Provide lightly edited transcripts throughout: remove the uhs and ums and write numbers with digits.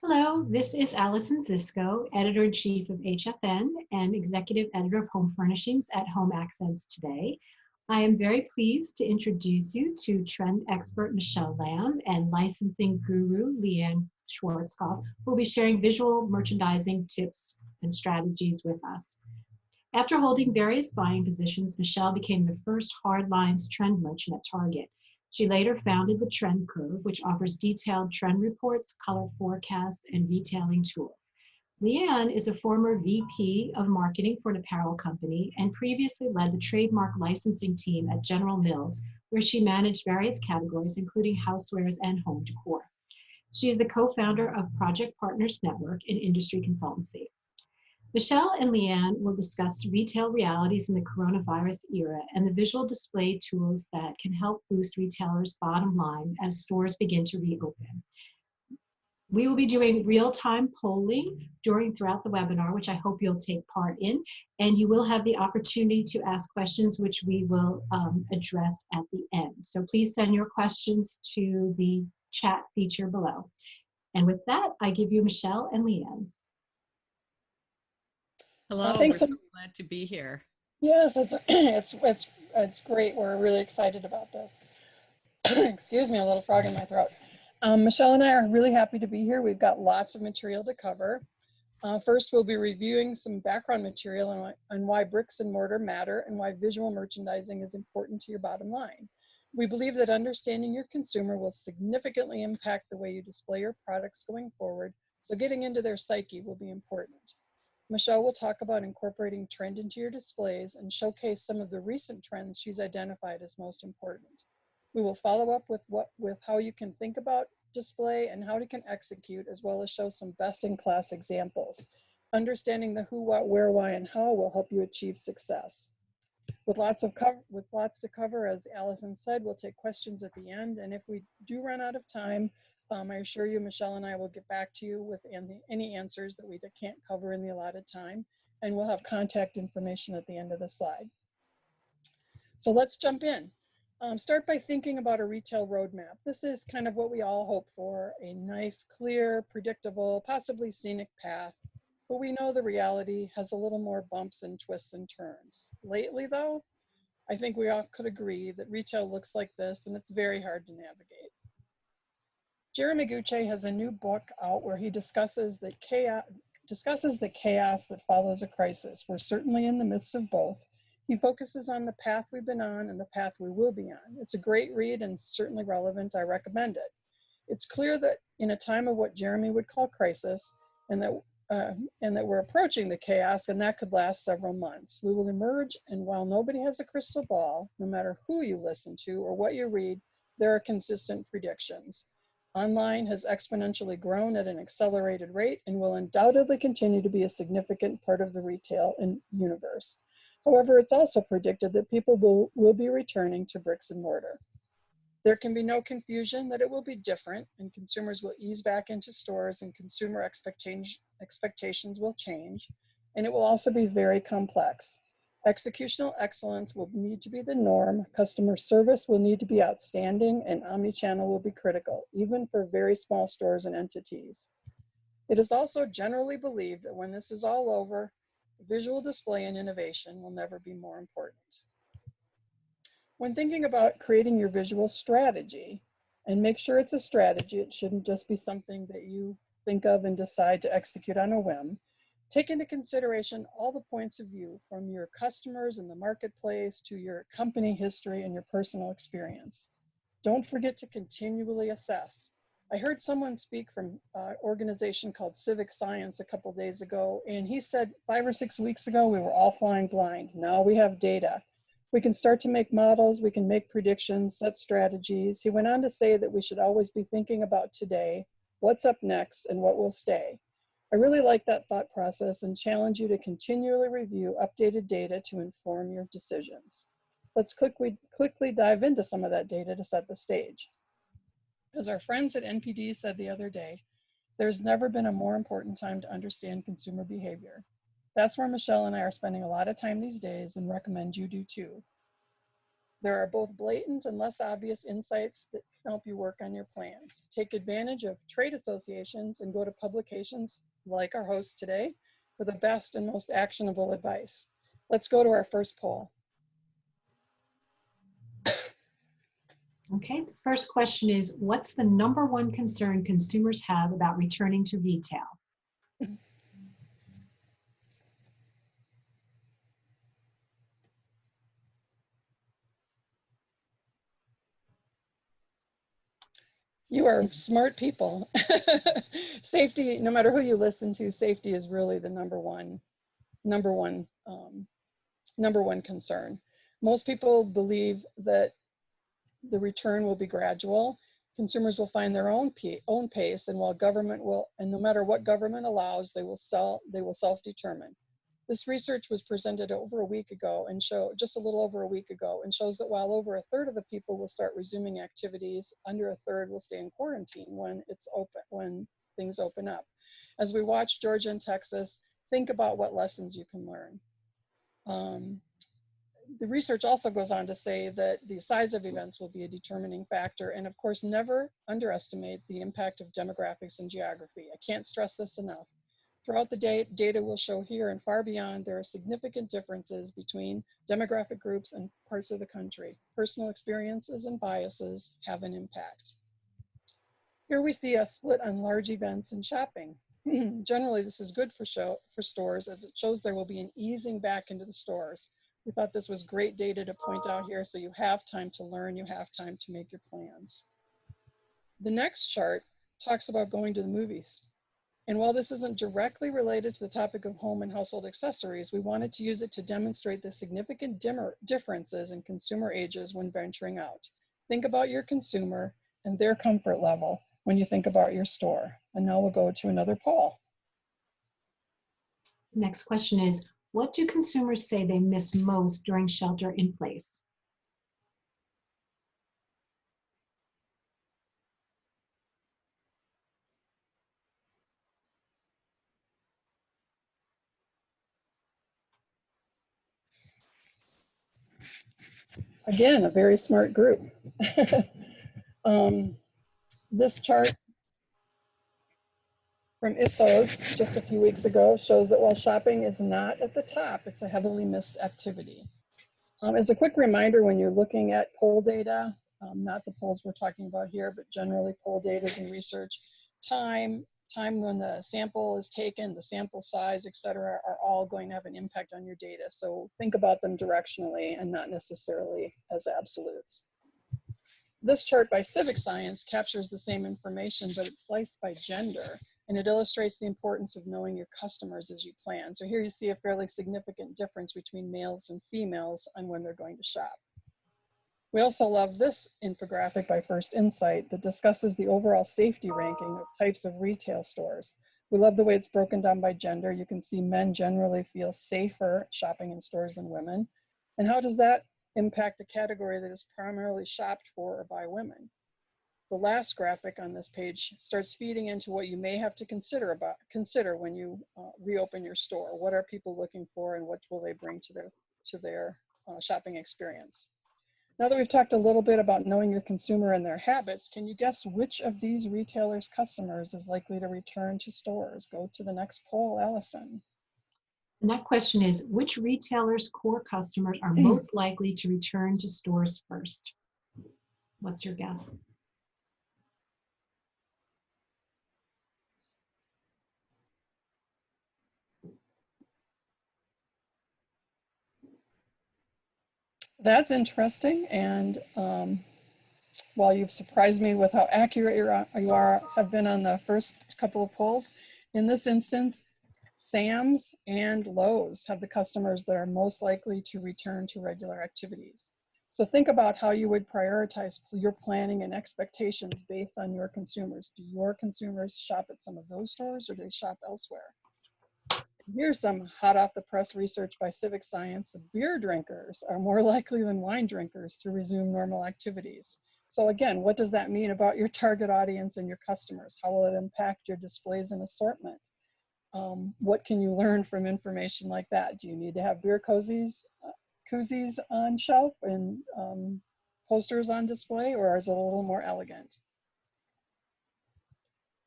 Hello, this is Allison Zisco, Editor-in-Chief of HFN and Executive Editor of Home Furnishings at Home Accents Today. I am very pleased to introduce you to trend expert Michelle Lamb and licensing guru Leanne Schwarzkopf, who will be sharing visual merchandising tips and strategies with us. After holding various buying positions, Michelle became the first hard lines trend merchant at Target. She later founded the Trend Curve, which offers detailed trend reports, color forecasts, and retailing tools. Leanne is a former VP of marketing for an apparel company and previously led the trademark licensing team at General Mills, where she managed various categories, including housewares and home decor. She is the co-founder of Project Partners Network, an industry consultancy. Michelle and Leanne will discuss retail realities in the coronavirus era and the visual display tools that can help boost retailers' bottom line as stores begin to reopen. We will be doing real-time polling throughout the webinar, which I hope you'll take part in, and you will have the opportunity to ask questions, which we will address at the end. So please send your questions to the chat feature below. And with that, I give you Michelle and Leanne. Hello, we're so glad to be here. Yes, it's great. We're really excited about this. Excuse me, a little frog in my throat. Michelle and I are really happy to be here. We've got lots of material to cover. First, we'll be reviewing some background material on why bricks and mortar matter and why visual merchandising is important to your bottom line. We believe that understanding your consumer will significantly impact the way you display your products going forward, so getting into their psyche will be important. Michelle will talk about incorporating trend into your displays and showcase some of the recent trends she's identified as most important. We will follow up with how you can think about display and how you can execute, as well as show some best-in-class examples. Understanding the who, what, where, why, and how will help you achieve success. With lots to cover, as Allison said, we'll take questions at the end, and if we do run out of time, I assure you, Michelle and I will get back to you with any answers that we can't cover in the allotted time, and we'll have contact information at the end of the slide. So let's jump in. Start by thinking about a retail roadmap. This is kind of what we all hope for, a nice, clear, predictable, possibly scenic path, but we know the reality has a little more bumps and twists and turns. Lately though, I think we all could agree that retail looks like this and it's very hard to navigate. Jeremy Gucci has a new book out where he discusses the chaos that follows a crisis. We're certainly in the midst of both. He focuses on the path we've been on and the path we will be on. It's a great read and certainly relevant. I recommend it. It's clear that in a time of what Jeremy would call crisis, and that we're approaching the chaos, and that could last several months. We will emerge, and while nobody has a crystal ball, no matter who you listen to or what you read, there are consistent predictions. Online has exponentially grown at an accelerated rate and will undoubtedly continue to be a significant part of the retail universe. However, it's also predicted that people will be returning to bricks and mortar. There can be no confusion that it will be different and consumers will ease back into stores and consumer expectations will change, and it will also be very complex. Executional excellence will need to be the norm, customer service will need to be outstanding, and omnichannel will be critical, even for very small stores and entities. It is also generally believed that when this is all over, visual display and innovation will never be more important. When thinking about creating your visual strategy, and make sure it's a strategy, it shouldn't just be something that you think of and decide to execute on a whim. Take into consideration all the points of view from your customers in the marketplace to your company history and your personal experience. Don't forget to continually assess. I heard someone speak from an organization called Civic Science a couple days ago, and he said 5 or 6 weeks ago, we were all flying blind. Now we have data. We can start to make models, we can make predictions, set strategies. He went on to say that we should always be thinking about today, what's up next, and what will stay. I really like that thought process and challenge you to continually review updated data to inform your decisions. Let's quickly dive into some of that data to set the stage. As our friends at NPD said the other day, there's never been a more important time to understand consumer behavior. That's where Michelle and I are spending a lot of time these days and recommend you do too. There are both blatant and less obvious insights help you work on your plans. Take advantage of trade associations and go to publications like our host today for the best and most actionable advice. Let's go to our first poll. Okay, the first question is, what's the #1 concern consumers have about returning to retail? You are smart people. Safety, no matter who you listen to, safety is really the number one concern. Most people believe that the return will be gradual. Consumers will find their own pace, and no matter what government allows, they will self-determine. This research was presented over a week ago and just a little over a week ago, and shows that while over 1/3 of the people will start resuming activities, under 1/3 will stay in quarantine when things open up. As we watch Georgia and Texas, think about what lessons you can learn. The research also goes on to say that the size of events will be a determining factor, and of course, never underestimate the impact of demographics and geography. I can't stress this enough. Throughout the data will show here and far beyond, there are significant differences between demographic groups and parts of the country. Personal experiences and biases have an impact. Here we see a split on large events and shopping. Generally, this is good for stores, as it shows there will be an easing back into the stores. We thought this was great data to point out here, so you have time to learn, you have time to make your plans. The next chart talks about going to the movies. And while this isn't directly related to the topic of home and household accessories, we wanted to use it to demonstrate the significant differences in consumer ages when venturing out. Think about your consumer and their comfort level when you think about your store. And now we'll go to another poll. Next question is, what do consumers say they miss most during shelter in place? Again, a very smart group. This chart from Ipsos just a few weeks ago shows that while shopping is not at the top, it's a heavily missed activity. As a quick reminder, when you're looking at poll data, not the polls we're talking about here, but generally poll data and research, time when the sample is taken, the sample size, etc., are all going to have an impact on your data. So think about them directionally and not necessarily as absolutes. This chart by Civic Science captures the same information, but it's sliced by gender, and it illustrates the importance of knowing your customers as you plan. So here you see a fairly significant difference between males and females on when they're going to shop. We also love this infographic by First Insight that discusses the overall safety ranking of types of retail stores. We love the way it's broken down by gender. You can see men generally feel safer shopping in stores than women. And how does that impact a category that is primarily shopped for or by women? The last graphic on this page starts feeding into what you may have to consider when you reopen your store. What are people looking for, and what will they bring to their shopping experience? Now that we've talked a little bit about knowing your consumer and their habits, can you guess which of these retailers' customers is likely to return to stores? Go to the next poll, Allison. And that question is, which retailers' core customers are most likely to return to stores first? What's your guess? That's interesting, and while you've surprised me with how accurate you have been on the first couple of polls, in this instance, Sam's and Lowe's have the customers that are most likely to return to regular activities. So think about how you would prioritize your planning and expectations based on your consumers. Do your consumers shop at some of those stores, or do they shop elsewhere? Here's some hot off the press research by Civic Science. Beer drinkers are more likely than wine drinkers to resume normal activities. So again, what does that mean about your target audience and your customers? How will it impact your displays and assortment? What can you learn from information like that? Do you need to have beer koozies on shelf and posters on display, or is it a little more elegant?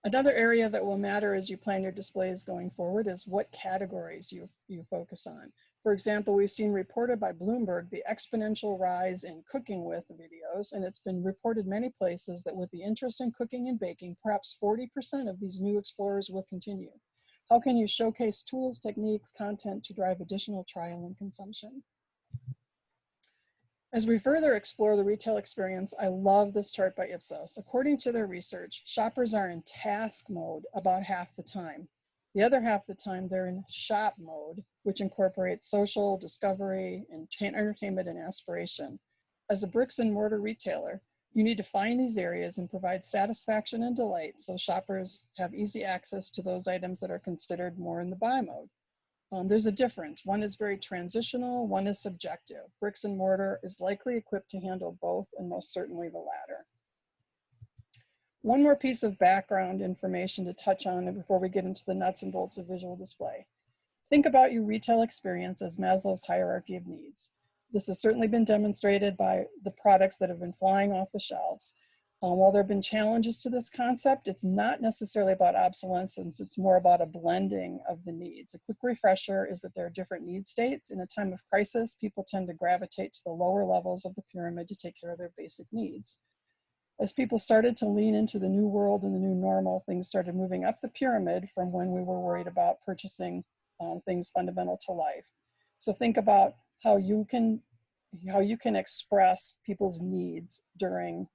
Another area that will matter as you plan your displays going forward is what categories you focus on. For example, we've seen reported by Bloomberg the exponential rise in cooking with videos, and it's been reported many places that with the interest in cooking and baking, perhaps 40% of these new explorers will continue. How can you showcase tools, techniques, content to drive additional trial and consumption? As we further explore the retail experience, I love this chart by Ipsos. According to their research, shoppers are in task mode about half the time. The other half the time, they're in shop mode, which incorporates social, discovery, and entertainment and aspiration. As a bricks and mortar retailer, you need to find these areas and provide satisfaction and delight so shoppers have easy access to those items that are considered more in the buy mode. There's a difference. One is very transitional, one is subjective. Bricks and mortar is likely equipped to handle both, and most certainly the latter. One more piece of background information to touch on before we get into the nuts and bolts of visual display. Think about your retail experience as Maslow's hierarchy of needs. This has certainly been demonstrated by the products that have been flying off the shelves. While there have been challenges to this concept, it's not necessarily about obsolescence, it's more about a blending of the needs. A quick refresher is that there are different need states. In a time of crisis, people tend to gravitate to the lower levels of the pyramid to take care of their basic needs. As people started to lean into the new world and the new normal, things started moving up the pyramid from when we were worried about purchasing things fundamental to life. So think about how you can express people's needs during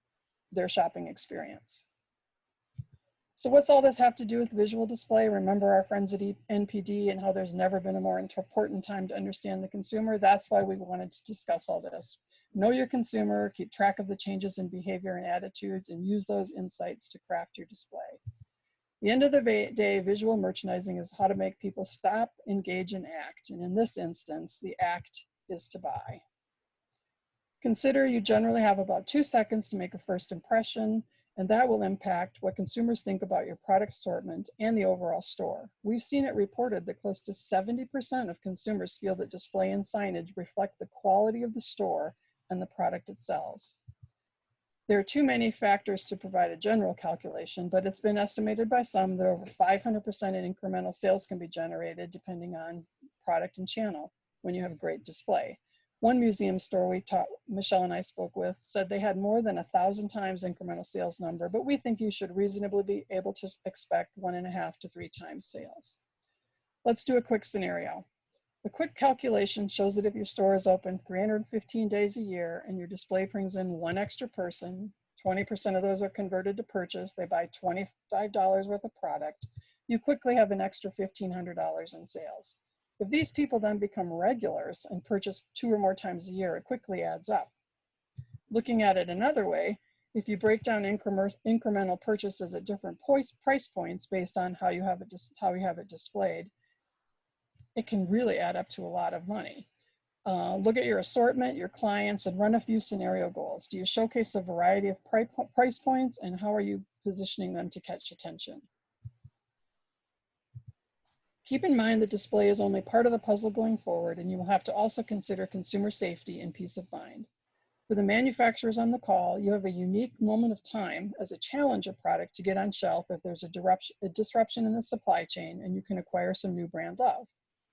their shopping experience. So what's all this have to do with visual display? Remember our friends at NPD and how there's never been a more important time to understand the consumer. That's why we wanted to discuss all this. Know your consumer, keep track of the changes in behavior and attitudes, and use those insights to craft your display. At the end of the day, visual merchandising is how to make people stop, engage, and act. And in this instance, the act is to buy. Consider you generally have about 2 seconds to make a first impression, and that will impact what consumers think about your product assortment and the overall store. We've seen it reported that close to 70% of consumers feel that display and signage reflect the quality of the store and the product it sells. There are too many factors to provide a general calculation, but it's been estimated by some that over 500% in incremental sales can be generated depending on product and channel when you have a great display. One museum store Michelle and I spoke with said they had more than 1,000 times incremental sales number, but we think you should reasonably be able to expect 1.5 to 3 times sales. Let's do a quick scenario. A quick calculation shows that if your store is open 315 days a year and your display brings in 1 extra person, 20% of those are converted to purchase, they buy $25 worth of product, you quickly have an extra $1,500 in sales. If these people then become regulars and purchase 2 or more times a year, it quickly adds up. Looking at it another way, if you break down incremental purchases at different price points based on how you have it displayed, it can really add up to a lot of money. Look at your assortment, your clients, and run a few scenario goals. Do you showcase a variety of price points, and how are you positioning them to catch attention? Keep in mind that display is only part of the puzzle going forward, and you will have to also consider consumer safety and peace of mind. For the manufacturers on the call, you have a unique moment of time as a challenger product to get on shelf if there's a disruption in the supply chain and you can acquire some new brand love.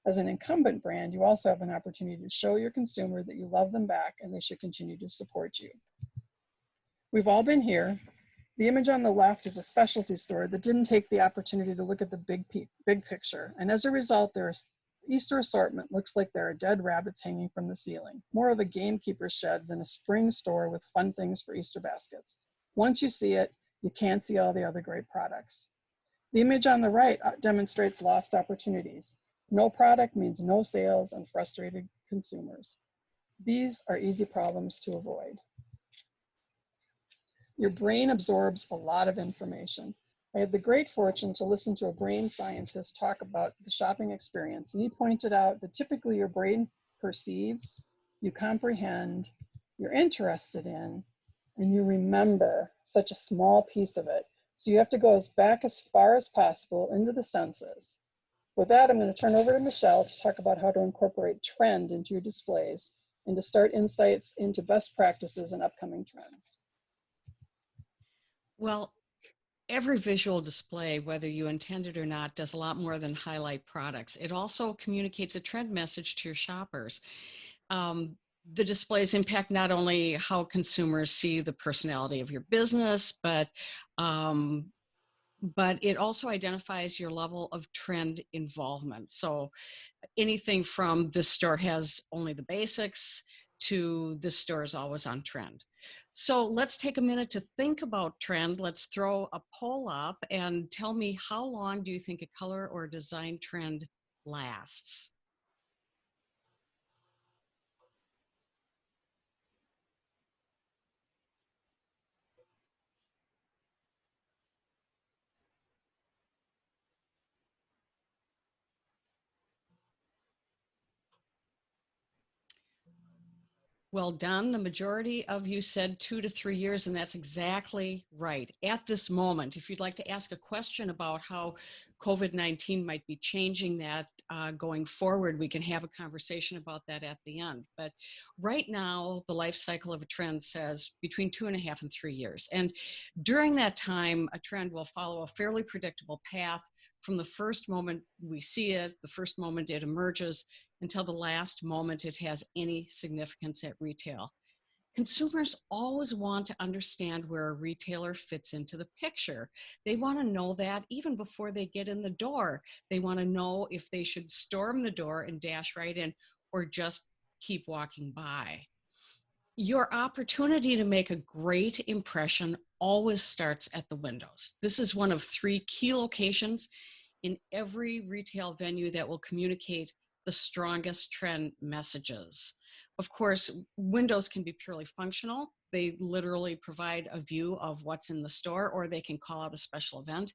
As an incumbent brand, you also have an opportunity to show your consumer that you love them back and they should continue to support you. We've all been here. The image on the left is a specialty store that didn't take the opportunity to look at the big picture. And as a result, their Easter assortment looks like there are dead rabbits hanging from the ceiling. More of a gamekeeper's shed than a spring store with fun things for Easter baskets. Once you see it, you can't see all the other great products. The image on the right demonstrates lost opportunities. No product means no sales and frustrated consumers. These are easy problems to avoid. Your brain absorbs a lot of information. I had the great fortune to listen to a brain scientist talk about the shopping experience, and he pointed out that typically your brain perceives, you comprehend, you're interested in, and you remember such a small piece of it. So you have to go back as far as possible into the senses. With that, I'm going to turn over to Michelle to talk about how to incorporate trend into your displays and to start insights into best practices and upcoming trends. Well, every visual display, whether you intend it or not, does a lot more than highlight products. It also communicates a trend message to your shoppers. The displays impact not only how consumers see the personality of your business, but it also identifies your level of trend involvement. So anything from this store has only the basics to this store is always on trend. So let's take a minute to think about trend. Let's throw a poll up and tell me, how long do you think a color or design trend lasts? Well done. The majority of you said 2 to 3 years, and that's exactly right. At this moment, if you'd like to ask a question about how COVID-19 might be changing that going forward, we can have a conversation about that at the end. But right now, the life cycle of a trend says between 2.5 and 3 years. And during that time, a trend will follow a fairly predictable path from the first moment we see it, the first moment it emerges, until the last moment it has any significance at retail. Consumers always want to understand where a retailer fits into the picture. They want to know that even before they get in the door. They want to know if they should storm the door and dash right in or just keep walking by. Your opportunity to make a great impression always starts at the windows. This is one of 3 key locations in every retail venue that will communicate the strongest trend messages. Of course, windows can be purely functional. They literally provide a view of what's in the store, or they can call out a special event.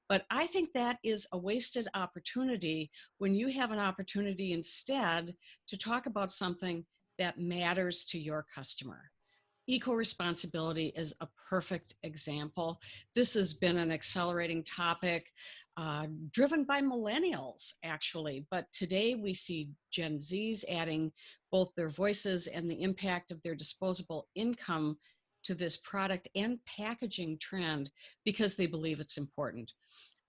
But I think that is a wasted opportunity when you have an opportunity instead to talk about something that matters to your customer. Eco-responsibility is a perfect example. This has been an accelerating topic driven by millennials, actually. But today we see Gen Zs adding both their voices and the impact of their disposable income to this product and packaging trend because they believe it's important.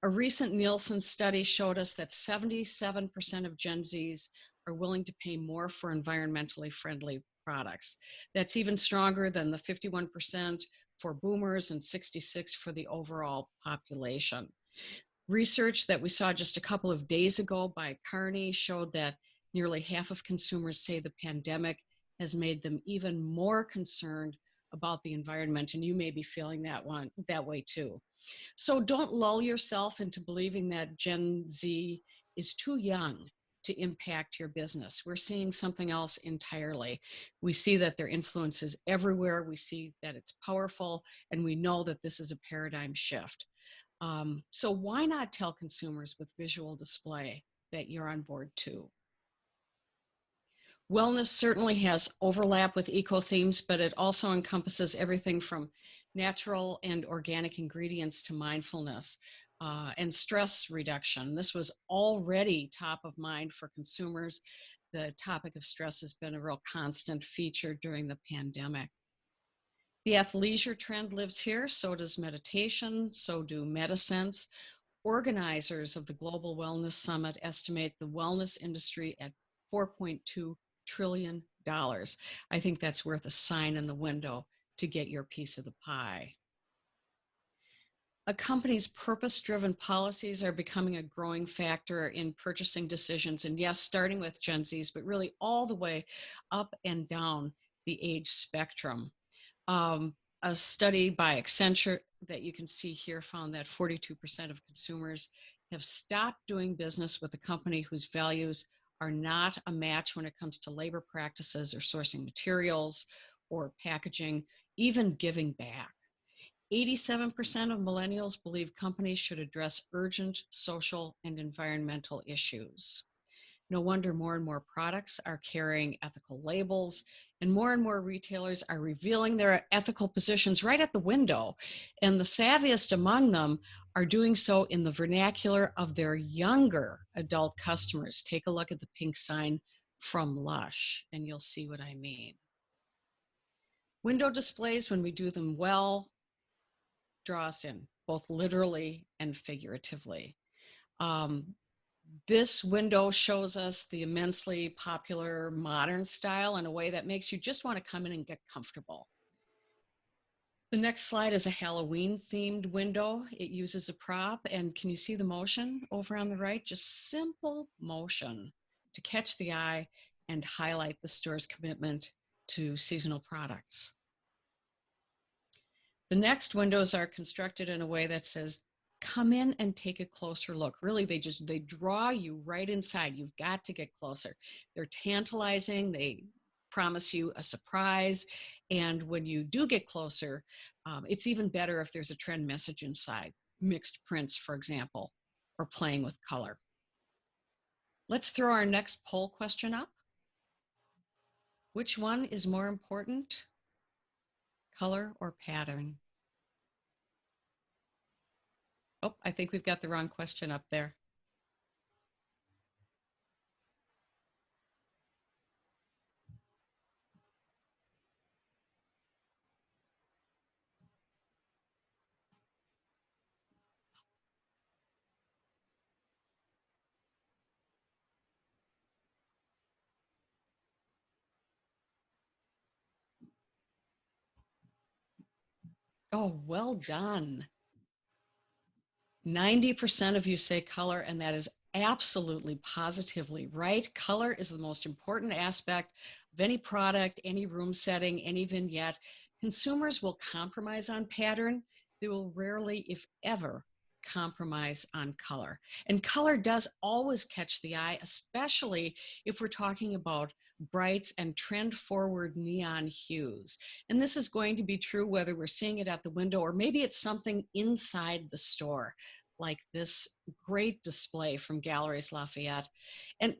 A recent Nielsen study showed us that 77% of Gen Zs are willing to pay more for environmentally friendly products. That's even stronger than the 51% for boomers and 66% for the overall population. Research that we saw just a couple of days ago by Carney showed that nearly half of consumers say the pandemic has made them even more concerned about the environment, and you may be feeling that way too. So don't lull yourself into believing that Gen Z is too young to impact your business. We're seeing something else entirely. We see that their influence is everywhere. We see that it's powerful, and we know that this is a paradigm shift. So why not tell consumers with visual display that you're on board too? Wellness certainly has overlap with eco themes, but it also encompasses everything from natural and organic ingredients to mindfulness and stress reduction. This was already top of mind for consumers. The topic of stress has been a real constant feature during the pandemic. The athleisure trend lives here, so does meditation, so do medicines. Organizers of the Global Wellness Summit estimate the wellness industry at $4.2 trillion. I think that's worth a sign in the window to get your piece of the pie. A company's purpose-driven policies are becoming a growing factor in purchasing decisions. And yes, starting with Gen Zs, but really all the way up and down the age spectrum. A study by Accenture that you can see here found that 42% of consumers have stopped doing business with a company whose values are not a match when it comes to labor practices or sourcing materials or packaging, even giving back. 87% of millennials believe companies should address urgent social and environmental issues. No wonder more and more products are carrying ethical labels, and more retailers are revealing their ethical positions right at the window. And the savviest among them are doing so in the vernacular of their younger adult customers. Take a look at the pink sign from Lush, and you'll see what I mean. Window displays, when we do them well, draw us in, both literally and figuratively. This window shows us the immensely popular modern style in a way that makes you just want to come in and get comfortable. The next slide is a Halloween themed window. It uses a prop, and can you see the motion over on the right? Just simple motion to catch the eye and highlight the store's commitment to seasonal products. The next windows are constructed in a way that says, come in and take a closer look. Really, they draw you right inside. You've got to get closer. They're tantalizing. They promise you a surprise. And when you do get closer, it's even better if there's a trend message inside, mixed prints, for example, or playing with color. Let's throw our next poll question up. Which one is more important, color or pattern? Oh, I think we've got the wrong question up there. Oh, well done. 90% of you say color, and that is absolutely positively right. Color is the most important aspect of any product, any room setting, any vignette. Consumers will compromise on pattern. They will rarely, if ever, compromise on color. And color does always catch the eye, especially if we're talking about brights and trend-forward neon hues. And this is going to be true whether we're seeing it at the window or maybe it's something inside the store, like this great display from Galleries Lafayette. And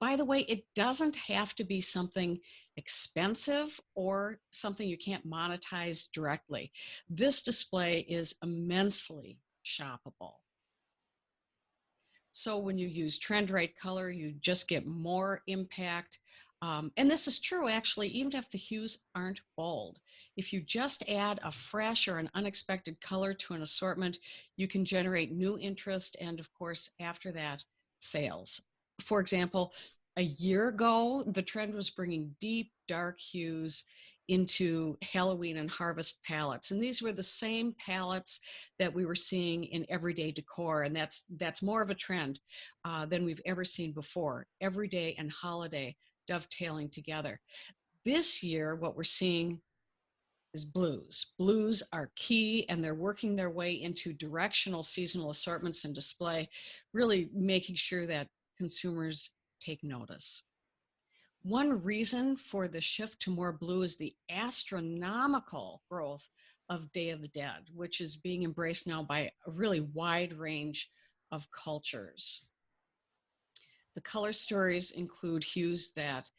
by the way, it doesn't have to be something expensive or something you can't monetize directly. This display is immensely shoppable. So when you use trend right color, you just get more impact. And this is true, actually, even if the hues aren't bold. If you just add a fresh or an unexpected color to an assortment, you can generate new interest and, of course, after that, sales. For example, a year ago, the trend was bringing deep, dark hues into Halloween and harvest palettes. And these were the same palettes that we were seeing in everyday decor. And that's more of a trend than we've ever seen before. Everyday and holiday dovetailing together. This year, what we're seeing is blues. Blues are key, and they're working their way into directional seasonal assortments and display, really making sure that consumers take notice. One reason for the shift to more blue is the astronomical growth of Day of the Dead, which is being embraced now by a really wide range of cultures. The color stories include hues that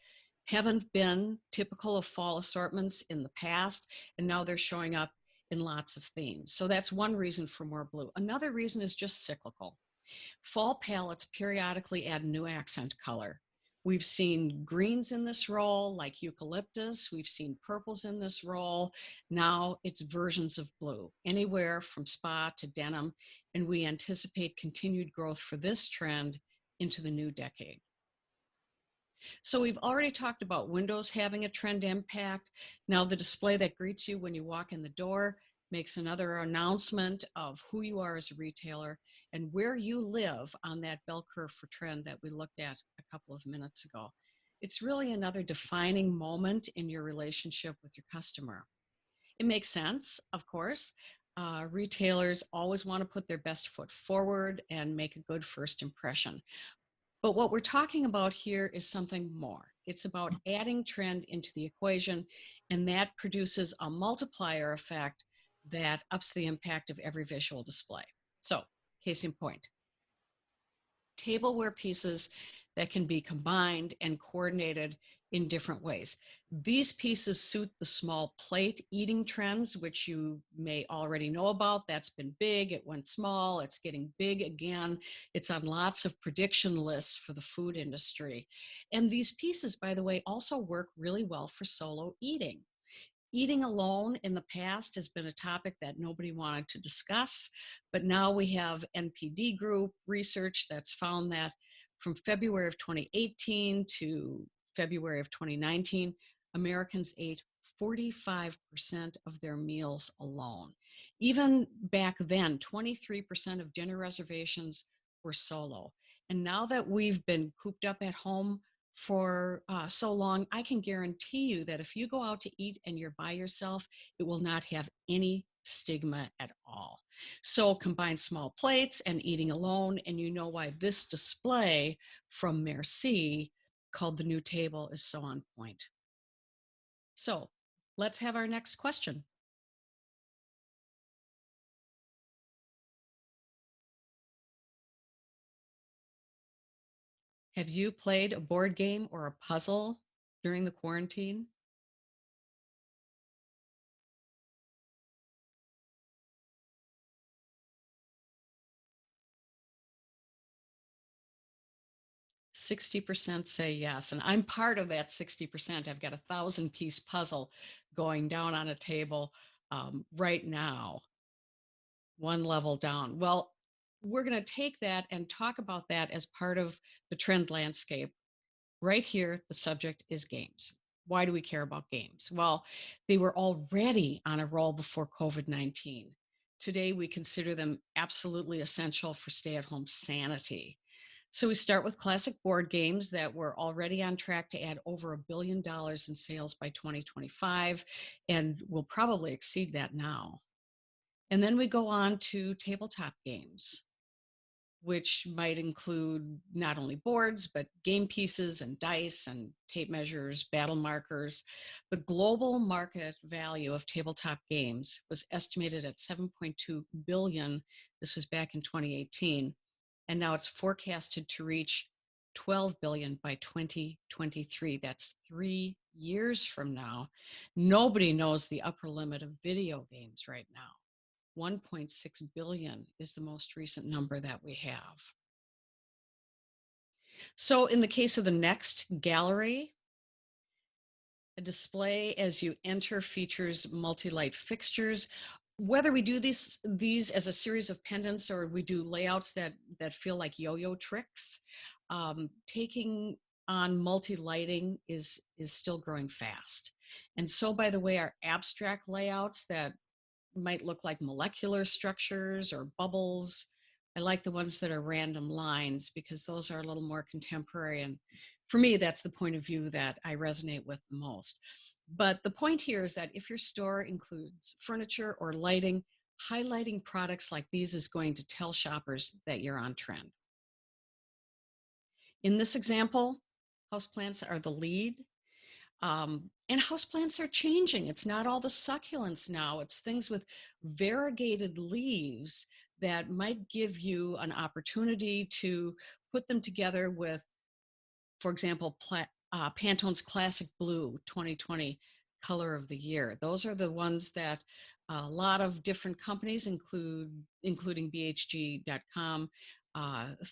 haven't been typical of fall assortments in the past, and now they're showing up in lots of themes. So that's one reason for more blue. Another reason is just cyclical. Fall palettes periodically add new accent color. We've seen greens in this role, like eucalyptus. We've seen purples in this role. Now it's versions of blue, anywhere from spa to denim, and we anticipate continued growth for this trend into the new decade. So we've already talked about windows having a trend impact. Now the display that greets you when you walk in the door makes another announcement of who you are as a retailer and where you live on that bell curve for trend that we looked at a couple of minutes ago. It's really another defining moment in your relationship with your customer. It makes sense, of course. Retailers always want to put their best foot forward and make a good first impression. But what we're talking about here is something more. It's about adding trend into the equation, and that produces a multiplier effect that ups the impact of every visual display. So, case in point, tableware pieces that can be combined and coordinated in different ways. These pieces suit the small plate eating trends, which you may already know about. That's been big, it went small, it's getting big again. It's on lots of prediction lists for the food industry. And these pieces, by the way, also work really well for solo eating. Eating alone in the past has been a topic that nobody wanted to discuss, but now we have NPD group research that's found that from February of 2018 to February of 2019, Americans ate 45% of their meals alone. Even back then, 23% of dinner reservations were solo. And now that we've been cooped up at home for so long, I can guarantee you that if you go out to eat and you're by yourself, it will not have any stigma at all. So combine small plates and eating alone, and you know why this display from Merci called The New Table is so on point. So let's have our next question. Have you played a board game or a puzzle during the quarantine? %60 say yes, and I'm part of that 60%. I've got a 1,000-piece puzzle going down on a table right now, one level down. Well, we're going to take that and talk about that as part of the trend landscape. Right here, the subject is games. Why do we care about games? Well, they were already on a roll before COVID-19. Today, we consider them absolutely essential for stay-at-home sanity. So we start with classic board games that were already on track to add over $1 billion in sales by 2025, and will probably exceed that now. And then we go on to tabletop games, which might include not only boards, but game pieces and dice and tape measures, battle markers. The global market value of tabletop games was estimated at $7.2 billion. This was back in 2018. And now it's forecasted to reach 12 billion by 2023. That's 3 years from now. Nobody knows the upper limit of video games right now. 1.6 billion is the most recent number that we have. So in the case of the next gallery, a display as you enter features multi-light fixtures. Whether we do these as a series of pendants or we do layouts that feel like yo-yo tricks, taking on multi-lighting is still growing fast. And so, by the way, our abstract layouts that might look like molecular structures or bubbles, I like the ones that are random lines because those are a little more contemporary. And for me, that's the point of view that I resonate with the most. But the point here is that if your store includes furniture or lighting, highlighting products like these is going to tell shoppers that you're on trend. In this example, houseplants are the lead. And houseplants are changing. It's not all the succulents now. It's things with variegated leaves that might give you an opportunity to put them together with, for example, Pantone's Classic Blue 2020 Color of the Year. Those are the ones that a lot of different companies, including BHG.com,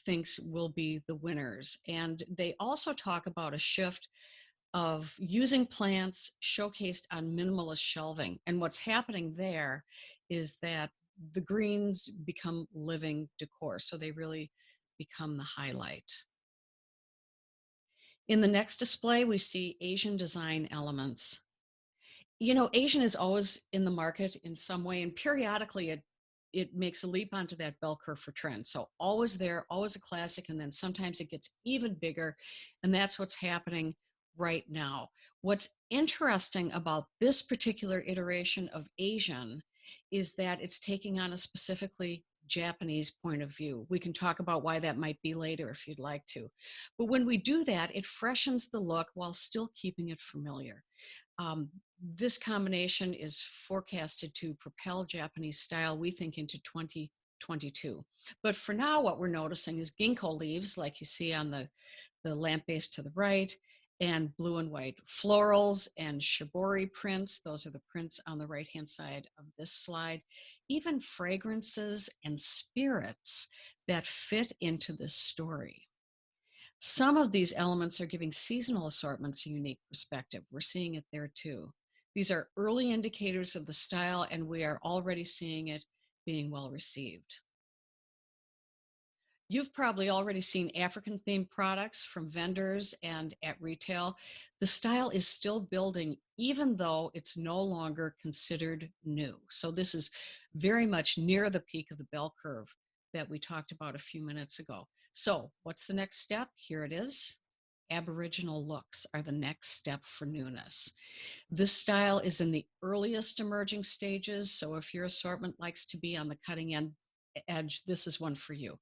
thinks will be the winners. And they also talk about a shift of using plants showcased on minimalist shelving. And what's happening there is that the greens become living decor, so they really become the highlight. In the next display, we see Asian design elements. You know, Asian is always in the market in some way, and periodically it makes a leap onto that bell curve for trend. So always there, always a classic, and then sometimes it gets even bigger, and that's what's happening right now. What's interesting about this particular iteration of Asian is that it's taking on a specifically Japanese point of view. We can talk about why that might be later if you'd like to. But when we do that, it freshens the look while still keeping it familiar. This combination is forecasted to propel Japanese style, we think, into 20 2022. But for now, what we're noticing is ginkgo leaves, like you see on the lamp base to the right, and blue and white florals and shibori prints. Those are the prints on the right-hand side of this slide. Even fragrances and spirits that fit into this story. Some of these elements are giving seasonal assortments a unique perspective. We're seeing it there too. These are early indicators of the style, and we are already seeing it being well received. You've probably already seen African themed products from vendors and at retail. The style is still building, even though it's no longer considered new. So this is very much near the peak of the bell curve that we talked about a few minutes ago. So what's the next step? Here it is. Aboriginal looks are the next step for newness. This style is in the earliest emerging stages. So if your assortment likes to be on the cutting edge, this is one for you.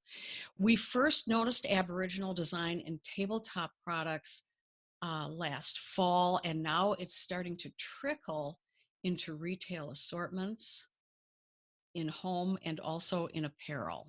We first noticed Aboriginal design in tabletop products last fall, and now it's starting to trickle into retail assortments, in home, and also in apparel.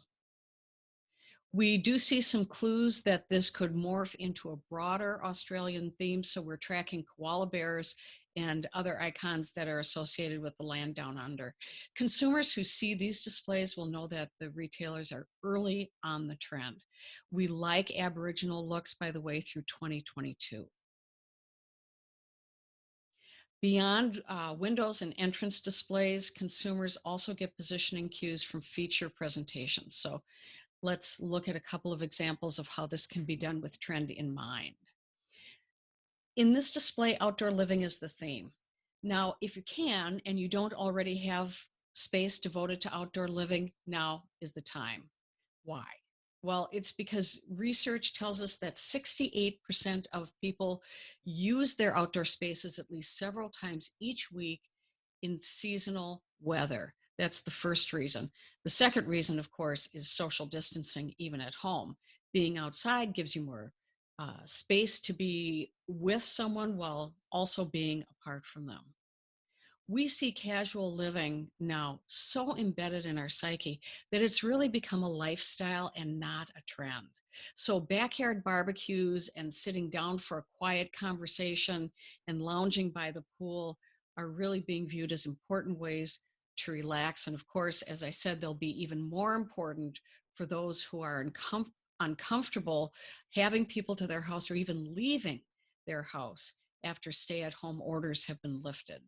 We do see some clues that this could morph into a broader Australian theme, so we're tracking koala bears and other icons that are associated with the land down under. Consumers who see these displays will know that the retailers are early on the trend. We like Aboriginal looks, by the way, through 2022. Beyond windows and entrance displays, consumers also get positioning cues from feature presentations. So let's look at a couple of examples of how this can be done with trend in mind. In this display, outdoor living is the theme. Now, if you can, and you don't already have space devoted to outdoor living, now is the time. Why? Well, it's because research tells us that 68% of people use their outdoor spaces at least several times each week in seasonal weather. That's the first reason. The second reason, of course, is social distancing, even at home. Being outside gives you more space to be with someone while also being apart from them. We see casual living now so embedded in our psyche that it's really become a lifestyle and not a trend. So backyard barbecues and sitting down for a quiet conversation and lounging by the pool are really being viewed as important ways to relax. And of course, as I said, they'll be even more important for those who are uncomfortable having people to their house or even leaving their house after stay-at-home orders have been lifted.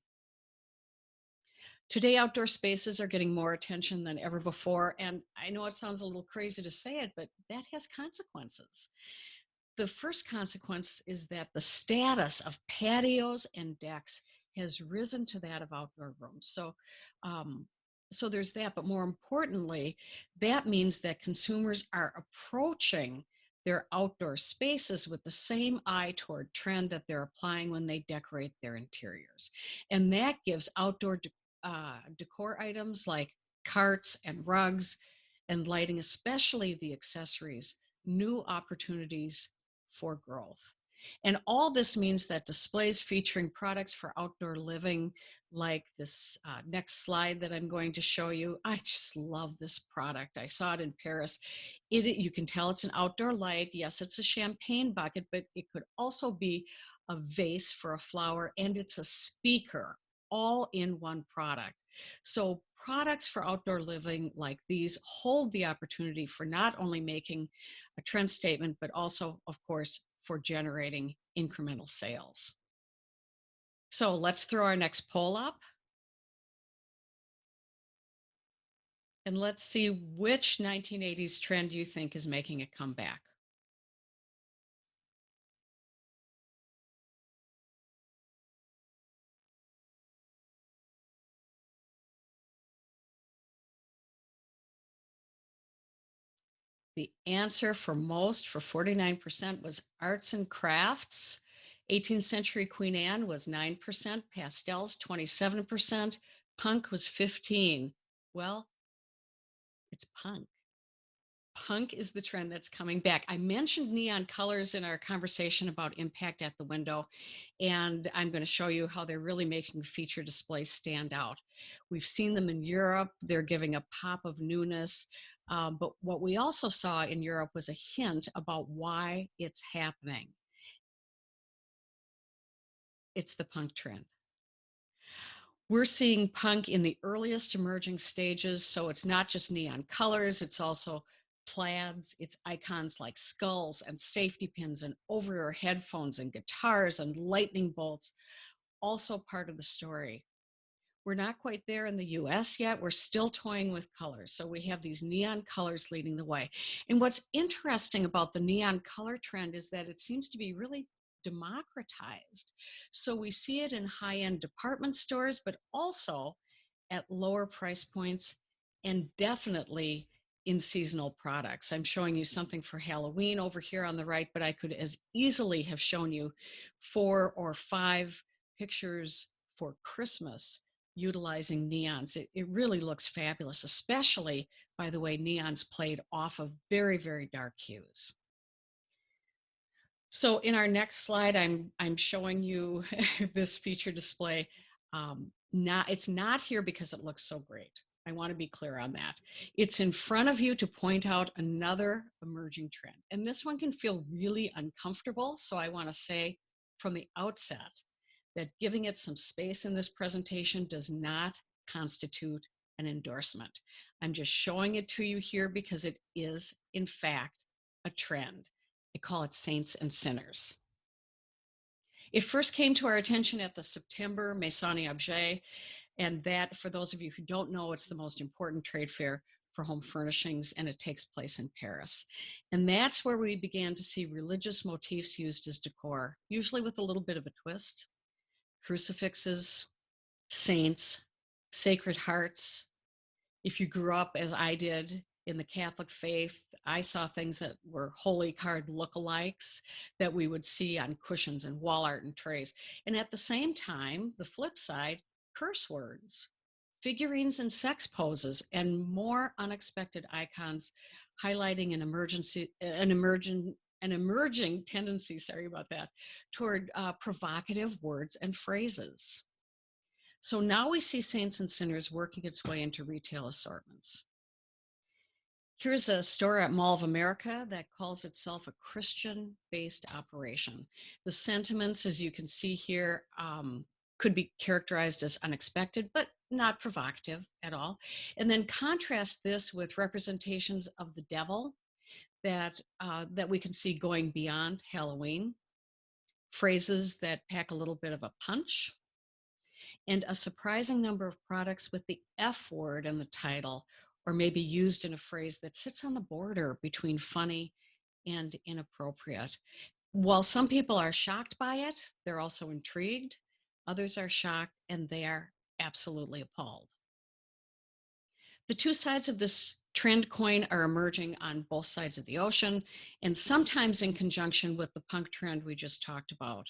Today, outdoor spaces are getting more attention than ever before. And I know it sounds a little crazy to say it, but that has consequences. The first consequence is that the status of patios and decks has risen to that of outdoor rooms. So there's that. But more importantly, that means that consumers are approaching their outdoor spaces with the same eye toward trend that they're applying when they decorate their interiors. And that gives outdoor decor items like carts and rugs and lighting, especially the accessories, new opportunities for growth. And all this means that displays featuring products for outdoor living, like this next slide that I'm going to show you. I just love this product. I saw it in Paris. You can tell it's an outdoor light. Yes, it's a champagne bucket, but it could also be a vase for a flower, and it's a speaker, all in one product. So products for outdoor living like these hold the opportunity for not only making a trend statement, but also, of course, for generating incremental sales. So let's throw our next poll up. And let's see which 1980s trend you think is making a comeback. The answer for most, for 49%, was arts and crafts. 18th century Queen Anne was 9%, pastels 27%, punk was 15%. Well, it's punk. punk is the trend that's coming back. I mentioned neon colors in our conversation about impact at the window, and I'm going to show you how they're really making feature displays stand out. We've seen them in Europe. They're giving a pop of newness. But what we also saw in Europe was a hint about why it's happening. It's the punk trend. We're seeing punk in the earliest emerging stages, so it's not just neon colors, it's also plaids, it's icons like skulls and safety pins and over-ear headphones and guitars and lightning bolts, also part of the story. We're not quite there in the US yet. We're still toying with colors. So we have these neon colors leading the way. And what's interesting about the neon color trend is that it seems to be really democratized. So we see it in high-end department stores, but also at lower price points and definitely in seasonal products. I'm showing you something for Halloween over here on the right, but I could as easily have shown you 4 or 5 pictures for Christmas utilizing neons. It really looks fabulous, especially, by the way, neons played off of very, very dark hues. So in our next slide, I'm showing you this feature display. It's not here because it looks so great. I want to be clear on that. It's in front of you to point out another emerging trend. And this one can feel really uncomfortable. So I want to say from the outset that giving it some space in this presentation does not constitute an endorsement. I'm just showing it to you here because it is, in fact, a trend. I call it saints and sinners. It first came to our attention at the September Maison et Objet, and that, for those of you who don't know, it's the most important trade fair for home furnishings, and it takes place in Paris. And that's where we began to see religious motifs used as decor, usually with a little bit of a twist. Crucifixes, saints, sacred hearts. If you grew up as I did in the Catholic faith, I saw things that were holy card lookalikes that we would see on cushions and wall art and trays. And at the same time, the flip side, curse words, figurines and sex poses, and more unexpected icons highlighting an emerging tendency, sorry about that, toward provocative words and phrases. So now we see saints and sinners working its way into retail assortments. Here's a store at Mall of America that calls itself a Christian-based operation. The sentiments, as you can see here, could be characterized as unexpected, but not provocative at all. And then contrast this with representations of the devil that we can see going beyond Halloween, phrases that pack a little bit of a punch, and a surprising number of products with the F word in the title, or maybe used in a phrase that sits on the border between funny and inappropriate. While some people are shocked by it, they're also intrigued. Others are shocked and they are absolutely appalled. The two sides of this trend coin are emerging on both sides of the ocean, and sometimes in conjunction with the punk trend we just talked about.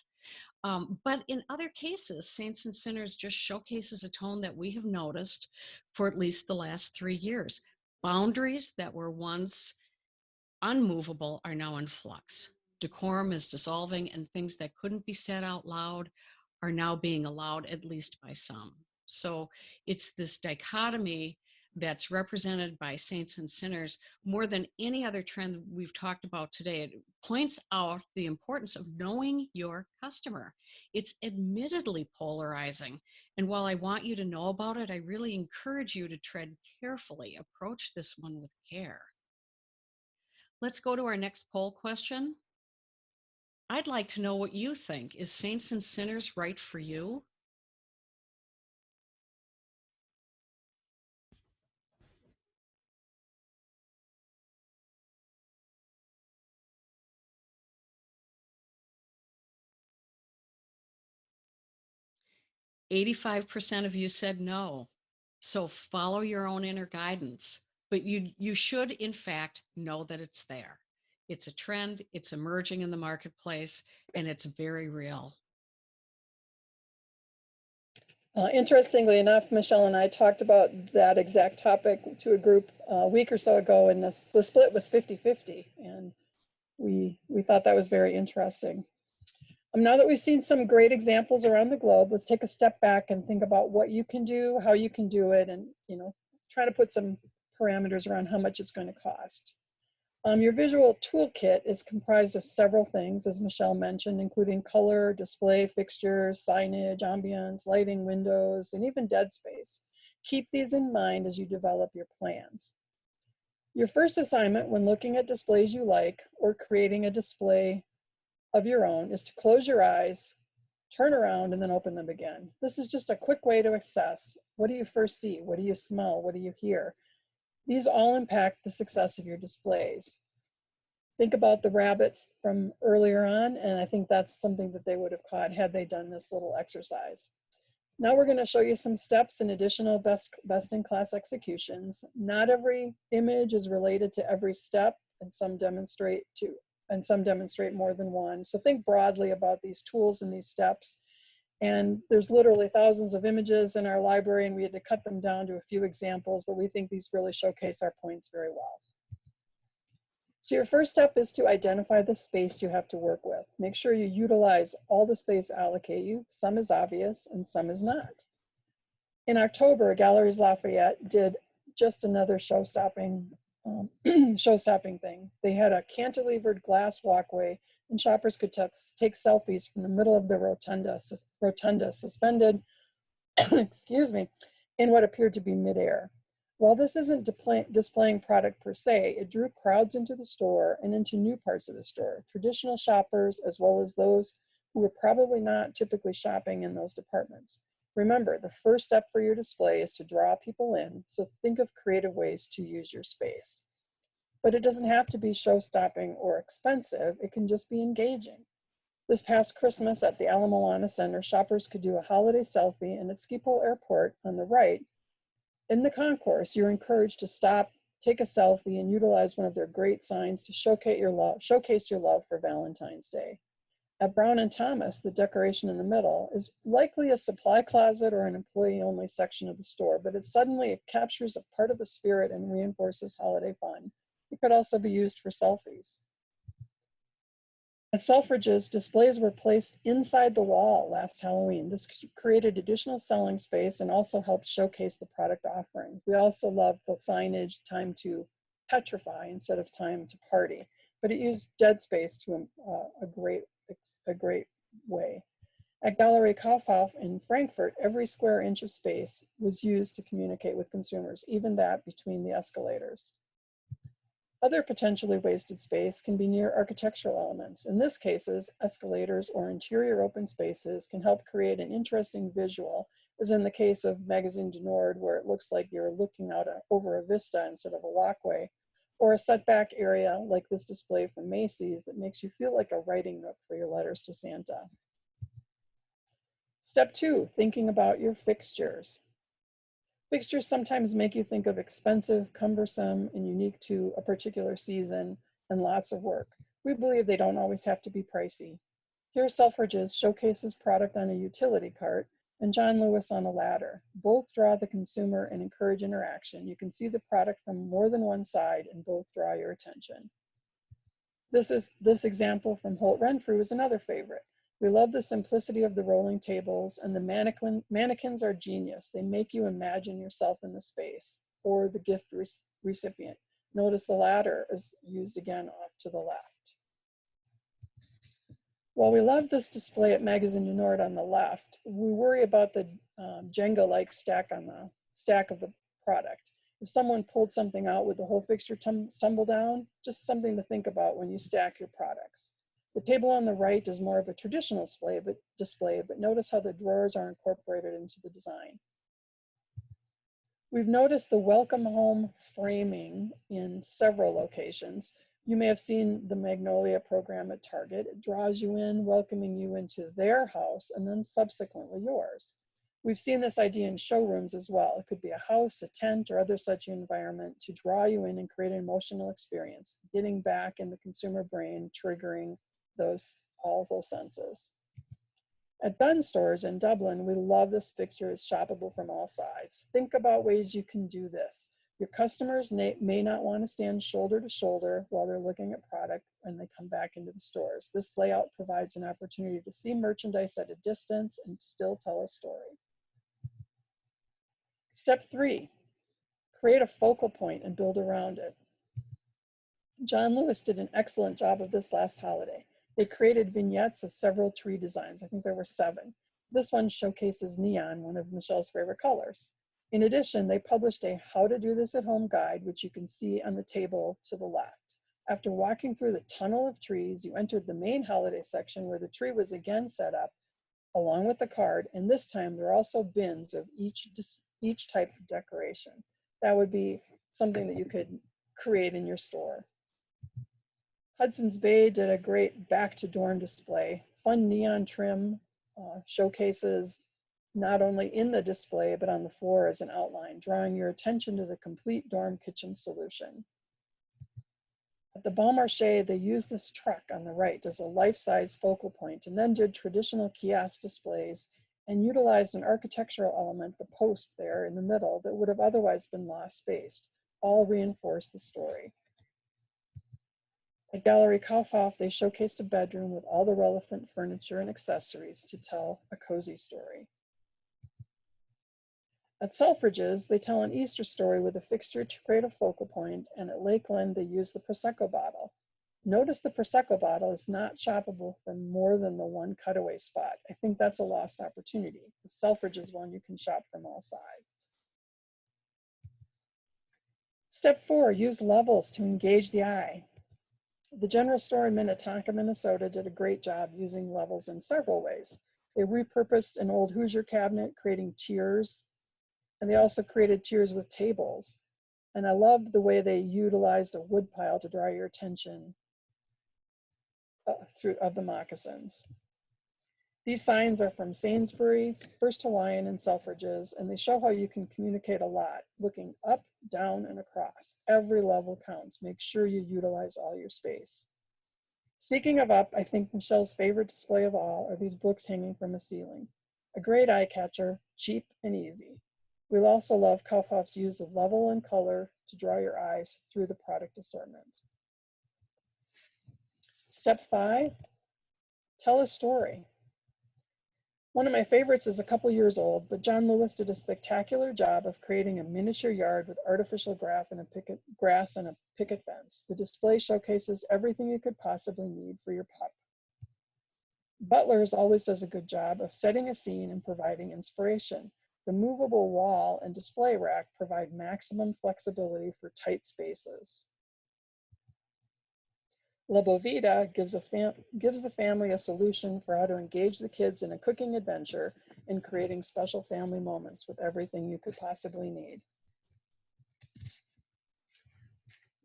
But in other cases, Saints and Sinners just showcases a tone that we have noticed for at least the last 3 years. Boundaries that were once unmovable are now in flux. Decorum is dissolving, and things that couldn't be said out loud are now being allowed, at least by some. So it's this dichotomy that's represented by Saints and Sinners more than any other trend we've talked about today. It points out the importance of knowing your customer. It's admittedly polarizing. And while I want you to know about it, I really encourage you to tread carefully. Approach this one with care. Let's go to our next poll question. I'd like to know what you think. Is Saints and Sinners right for you? "85% of you said no. So follow your own inner guidance. But you should, in fact, know that it's there. It's a trend, it's emerging in the marketplace, and it's very real." Interestingly enough, Michelle and I talked about that exact topic to a group a week or so ago, and the split was 50-50, and we thought that was very interesting. Now that we've seen some great examples around the globe, let's take a step back and think about what you can do, how you can do it, and try to put some parameters around how much it's going to cost. Your visual toolkit is comprised of several things, as Michelle mentioned, including color, display, fixtures, signage, ambience, lighting, windows, and even dead space. Keep these in mind as you develop your plans. Your first assignment when looking at displays you like or creating a display of your own is to close your eyes, turn around, and then open them again. This is just a quick way to assess, what do you first see? What do you smell? What do you hear? These all impact the success of your displays. Think about the rabbits from earlier on, and I think that's something that they would have caught had they done this little exercise. Now we're going to show you some steps and additional best-in-class executions. Not every image is related to every step, and some demonstrate more than one. So think broadly about these tools and these steps. And there's literally thousands of images in our library, and we had to cut them down to a few examples, but we think these really showcase our points very well. So your first step is to identify the space you have to work with. Make sure you utilize all the space allocate you. Some is obvious and some is not. In October, Galleries Lafayette did just another show-stopping thing. They had a cantilevered glass walkway, and shoppers could take selfies from the middle of the rotunda suspended, excuse me, in what appeared to be midair. While this isn't displaying product per se, it drew crowds into the store and into new parts of the store, traditional shoppers as well as those who were probably not typically shopping in those departments. Remember, the first step for your display is to draw people in, so think of creative ways to use your space. But it doesn't have to be show-stopping or expensive, it can just be engaging. This past Christmas at the Ala Moana Center, shoppers could do a holiday selfie, and at Schiphol Airport on the right, in the concourse, you're encouraged to stop, take a selfie, and utilize one of their great signs to showcase your love for Valentine's Day. At Brown and Thomas, the decoration in the middle is likely a supply closet or an employee-only section of the store, but it captures a part of the spirit and reinforces holiday fun. It could also be used for selfies. At Selfridges, displays were placed inside the wall last Halloween. This created additional selling space and also helped showcase the product offerings. We also loved the signage, time to petrify instead of time to party, but it used dead space to a great way. At Galerie Kaufhof in Frankfurt, every square inch of space was used to communicate with consumers, even that between the escalators. Other potentially wasted space can be near architectural elements. In this cases, escalators or interior open spaces can help create an interesting visual, as in the case of Magazine du Nord, where it looks like you're looking out over a vista instead of a walkway, or a setback area like this display from Macy's that makes you feel like a writing nook for your letters to Santa. Step 2, thinking about your fixtures. Fixtures sometimes make you think of expensive, cumbersome, and unique to a particular season and lots of work. We believe they don't always have to be pricey. Here, Selfridges showcases product on a utility cart and John Lewis on a ladder. Both draw the consumer and encourage interaction. You can see the product from more than one side and both draw your attention. This example from Holt Renfrew is another favorite. We love the simplicity of the rolling tables, and the mannequins are genius. They make you imagine yourself in the space or the gift recipient. Notice the ladder is used again off to the left. While we love this display at Magazine du Nord on the left, we worry about the Jenga-like stack of the product. If someone pulled something out, would the whole fixture tumble down? Just something to think about when you stack your products. The table on the right is more of a traditional display, but notice how the drawers are incorporated into the design. We've noticed the welcome home framing in several locations. You may have seen the Magnolia program at Target. It draws you in, welcoming you into their house and then subsequently yours. We've seen this idea in showrooms as well. It could be a house, a tent, or other such environment to draw you in and create an emotional experience, getting back in the consumer brain, triggering all those senses. At Dunn stores in Dublin, we love this fixture is shoppable from all sides. Think about ways you can do this. Your customers may not want to stand shoulder to shoulder while they're looking at product when they come back into the stores. This layout provides an opportunity to see merchandise at a distance and still tell a story. Step 3, create a focal point and build around it. John Lewis did an excellent job of this last holiday. They created vignettes of several tree designs. I think there were 7. This one showcases neon, one of Michelle's favorite colors. In addition, they published a How to Do This at Home guide, which you can see on the table to the left. After walking through the tunnel of trees, you entered the main holiday section where the tree was again set up along with the card, and this time there are also bins of each type of decoration. That would be something that you could create in your store. Hudson's Bay did a great back to dorm display. Fun neon trim showcases not only in the display, but on the floor as an outline, drawing your attention to the complete dorm kitchen solution. At the Bon Marché, they used this truck on the right as a life-size focal point and then did traditional kiosk displays and utilized an architectural element, the post there in the middle, that would have otherwise been lost spaced. All reinforced the story. At Gallery Kaufhof, they showcased a bedroom with all the relevant furniture and accessories to tell a cozy story. At Selfridges, they tell an Easter story with a fixture to create a focal point, and at Lakeland, they use the Prosecco bottle. Notice the Prosecco bottle is not shoppable from more than the one cutaway spot. I think that's a lost opportunity. The Selfridges one you can shop from all sides. Step 4, use levels to engage the eye. The general store in Minnetonka, Minnesota did a great job using levels in several ways. They repurposed an old Hoosier cabinet, creating tiers, and they also created tiers with tables. And I loved the way they utilized a wood pile to draw your attention of the moccasins. These signs are from Sainsbury's, First Hawaiian, and Selfridges, and they show how you can communicate a lot, looking up, down, and across. Every level counts. Make sure you utilize all your space. Speaking of up, I think Michelle's favorite display of all are these books hanging from a ceiling. A great eye catcher, cheap and easy. We'll also love Kaufhof's use of level and color to draw your eyes through the product assortment. Step 5, tell a story. One of my favorites is a couple years old, but John Lewis did a spectacular job of creating a miniature yard with artificial grass and a picket fence. The display showcases everything you could possibly need for your pup. Butler's always does a good job of setting a scene and providing inspiration. The movable wall and display rack provide maximum flexibility for tight spaces. La Bovita gives the family a solution for how to engage the kids in a cooking adventure and creating special family moments with everything you could possibly need.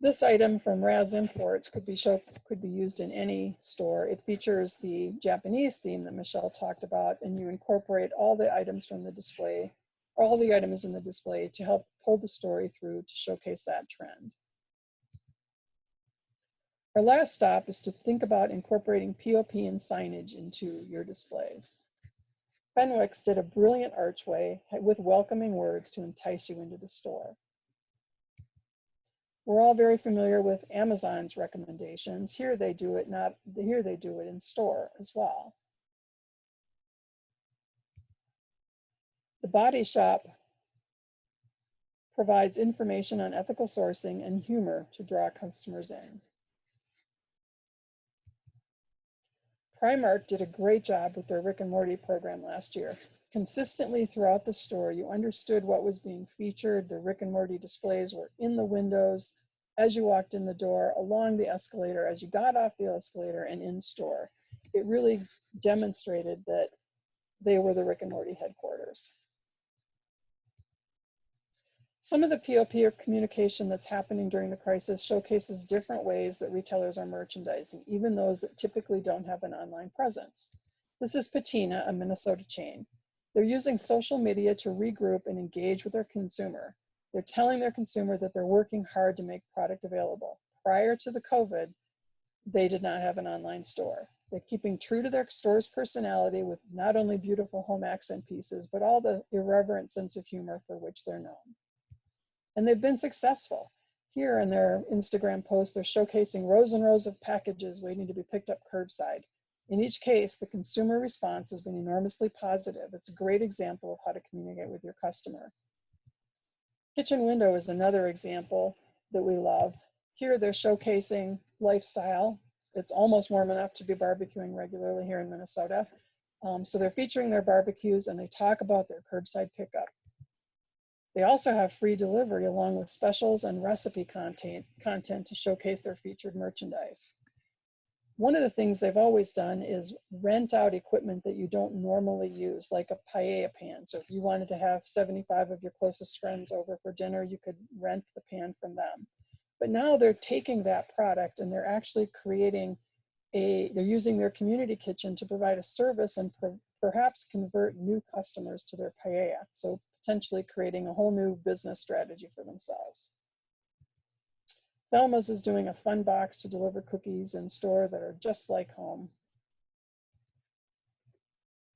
This item from Raz Imports could be used in any store. It features the Japanese theme that Michelle talked about, and you incorporate all the items from the display, all the items in the display to help pull the story through to showcase that trend. Our last stop is to think about incorporating POP and signage into your displays. Fenwick's did a brilliant archway with welcoming words to entice you into the store. We're all very familiar with Amazon's recommendations. Here they do it in store as well. The Body Shop provides information on ethical sourcing and humor to draw customers in. Primark did a great job with their Rick and Morty program last year. Consistently throughout the store, you understood what was being featured. The Rick and Morty displays were in the windows, as you walked in the door, along the escalator, as you got off the escalator, and in store. It really demonstrated that they were the Rick and Morty headquarters. Some of the POP or communication that's happening during the crisis showcases different ways that retailers are merchandising, even those that typically don't have an online presence. This is Patina, a Minnesota chain. They're using social media to regroup and engage with their consumer. They're telling their consumer that they're working hard to make product available. Prior to the COVID, they did not have an online store. They're keeping true to their store's personality with not only beautiful home accent pieces, but all the irreverent sense of humor for which they're known. And they've been successful. Here in their Instagram post, they're showcasing rows and rows of packages waiting to be picked up curbside. In each case, the consumer response has been enormously positive. It's a great example of how to communicate with your customer. Kitchen window is another example that we love. Here they're showcasing lifestyle. It's almost warm enough to be barbecuing regularly here in Minnesota. So they're featuring their barbecues and they talk about their curbside pickup. They also have free delivery along with specials and recipe content to showcase their featured merchandise. One of the things they've always done is rent out equipment that you don't normally use, like a paella pan. So if you wanted to have 75 of your closest friends over for dinner, you could rent the pan from them. But now they're taking that product and they're actually creating they're using their community kitchen to provide a service and perhaps convert new customers to their paella. So potentially creating a whole new business strategy for themselves. Thelma's is doing a fun box to deliver cookies in store that are just like home.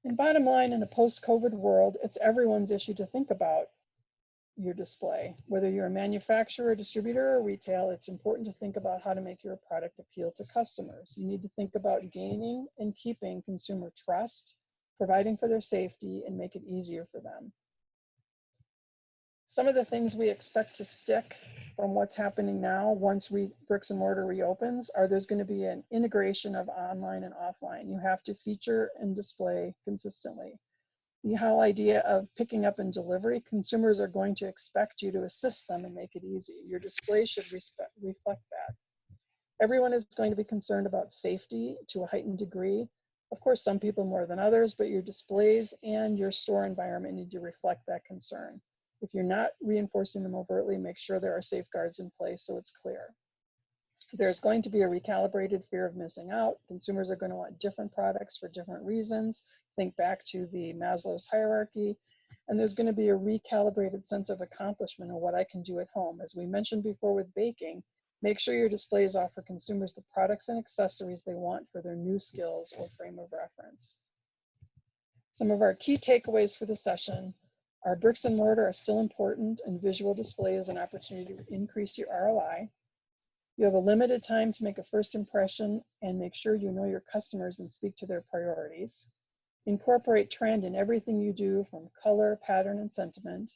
And bottom line, in a post-COVID world, it's everyone's issue to think about your display. Whether you're a manufacturer, distributor, or retail, it's important to think about how to make your product appeal to customers. You need to think about gaining and keeping consumer trust, providing for their safety, and make it easier for them. Some of the things we expect to stick from what's happening now once bricks and mortar reopens are there's going to be an integration of online and offline. You have to feature and display consistently. The whole idea of picking up and delivery, consumers are going to expect you to assist them and make it easy. Your display should reflect that. Everyone is going to be concerned about safety to a heightened degree. Of course, some people more than others, but your displays and your store environment need to reflect that concern. If you're not reinforcing them overtly, make sure there are safeguards in place so it's clear. There's going to be a recalibrated fear of missing out. Consumers are going to want different products for different reasons. Think back to the Maslow's hierarchy. And there's going to be a recalibrated sense of accomplishment of what I can do at home. As we mentioned before with baking, make sure your displays offer consumers the products and accessories they want for their new skills or frame of reference. Some of our key takeaways for the session are bricks and mortar are still important and visual display is an opportunity to increase your ROI. You have a limited time to make a first impression and make sure you know your customers and speak to their priorities. Incorporate trend in everything you do from color, pattern, and sentiment.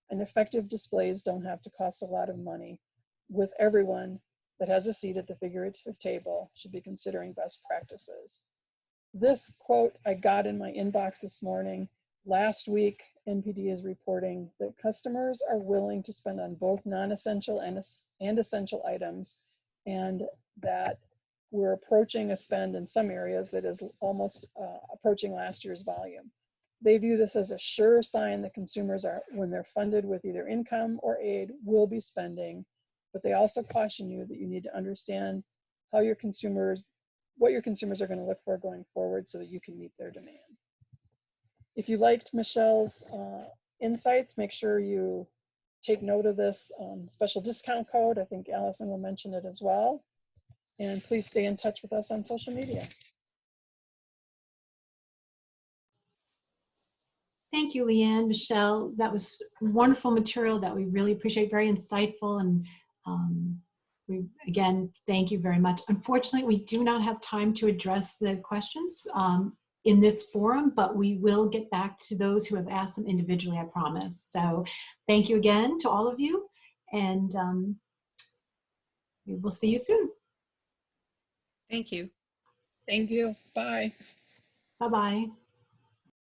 And effective displays don't have to cost a lot of money. With everyone that has a seat at the figurative table should be considering best practices. This quote I got in my inbox this morning. Last week, NPD is reporting that customers are willing to spend on both non-essential and essential items, and that we're approaching a spend in some areas that is almost approaching last year's volume. They view this as a sure sign that consumers are, when they're funded with either income or aid, will be spending, but they also caution you that you need to understand how what your consumers are going to look for going forward so that you can meet their demand. If you liked Michelle's insights, make sure you take note of this special discount code. I think Allison will mention it as well. And please stay in touch with us on social media. Thank you, Leanne, Michelle. That was wonderful material that we really appreciate, very insightful. And we, again, thank you very much. Unfortunately, we do not have time to address the questions in this forum, but we will get back to those who have asked them individually, I promise. So thank you again to all of you, and we will see you soon. Thank you. Thank you. Bye. Bye-bye.